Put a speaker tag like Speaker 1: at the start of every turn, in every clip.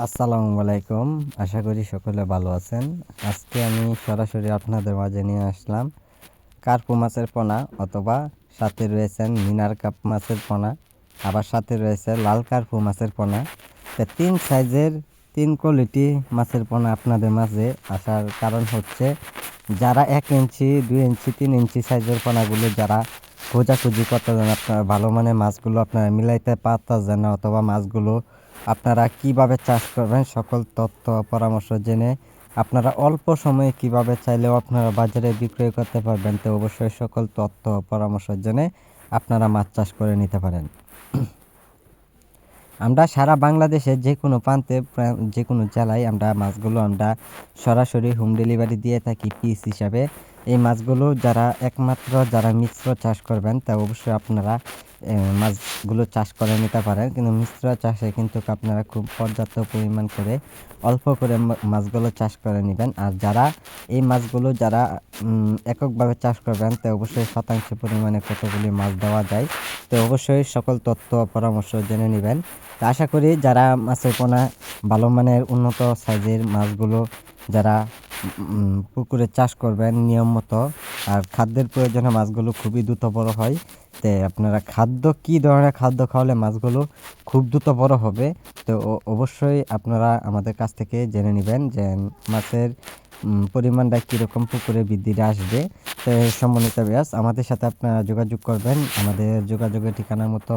Speaker 1: আসসালামু আলাইকুম। আশা করি সকলে ভালো আছেন। আজকে আমি সরাসরি আপনাদের মাঝে নিয়ে আসলাম কার্পু মাছের পোনা, অথবা সাথে রয়েছেন মিনার কাপ মাছের পোনা, আবার সাথে রয়েছে লাল কার্পু মাছের পোনা। তো তিন সাইজের তিন কোয়ালিটি মাছের পোনা আপনাদের মাঝে আসার কারণ হচ্ছে, যারা 1 ইঞ্চি 2 ইঞ্চি 3 ইঞ্চি সাইজের পোনাগুলো যারা খোঁজাখুঁজি করতেছেন, আপনারা ভালো মানের মাছগুলো আপনারা মিলাইতে পারতেছেন না, অথবা মাছগুলো আপনারা কিভাবে চাষ করবেন সকল তথ্য পরামর্শ জেনে আপনারা অল্প সময়ে কিভাবে চাইলেও আপনারা বাজারে বিক্রয় করতে পারবেন, তো অবশ্যই সকল তথ্য পরামর্শ জেনে আপনারা মাছ চাষ করে নিতে পারেন। আমরা সারা বাংলাদেশে যে কোনো প্রান্তে যে কোনো জেলায় আমরা মাছগুলো সরাসরি হোম ডেলিভারি দিয়ে থাকি পিস হিসাবে। এই মাছগুলো একমাত্র যারা মিশ্র চাষ করবেন, তা অবশ্যই আপনারা মাছগুলো চাষ করে নিতে পারেন, কিন্তু মিশ্র চাষে কিন্তু আপনারা খুব পর্যাপ্ত পরিমাণ করে অল্প করে মাছগুলো চাষ করে নেবেন। আর এই মাছগুলো এককভাবে চাষ করবেন, তো অবশ্যই শতাংশ পরিমাণে কতগুলি মাছ দেওয়া যায়, তো অবশ্যই সকল তথ্য পরামর্শ জেনে নেবেন। তা আশা করি যারা মাছের পোনা ভালো মানের উন্নত সাইজের মাছগুলো যারা পুকুরে চাষ করবেন নিয়ম মতো, আর খাদ্যের প্রয়োজনে মাছগুলো খুবই দ্রুত বড় হয়, তো আপনারা কী ধরনের খাদ্য খাওয়ালে মাছগুলো খুব দ্রুত বড় হবে, তো অবশ্যই আপনারা আমাদের কাছ থেকে জেনে নেবেন যে মাছের পরিমাণটা কীরকম পুকুরে বৃদ্ধিটা আসবে। তো সম্মানিত ভিউয়ার্স, আমাদের সাথে আপনারা যোগাযোগ করবেন আমাদের যোগাযোগের ঠিকানা মতো,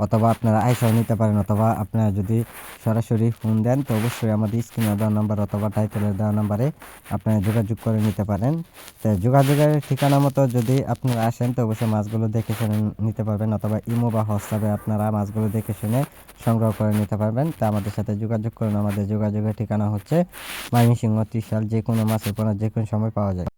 Speaker 1: অথবা আপনারা আইসাও নিতে পারেন, অথবা আপনারা যদি সরাসরি ফোন দেন তো অবশ্যই আমাদের স্ক্রিনে দেওয়া নাম্বার অথবা টাইটেলের দেওয়া নাম্বারে আপনারা যোগাযোগ করে নিতে পারেন। তো যোগাযোগের ঠিকানা মতো যদি আপনারা আসেন তো অবশ্যই মাছগুলো দেখে শুনে নিতে পারবেন, অথবা ইমো বা হোয়াটসঅ্যাপে আপনারা মাছগুলো দেখে শুনে সংগ্রহ করে নিতে পারবেন। তা আমাদের সাথে যোগাযোগ করুন। আমাদের যোগাযোগের ঠিকানা হচ্ছে ময়মনসিংহ, ত্রিশাল। যে কোনো মাছের পোনা যে কোনো সময় পাওয়া যায়।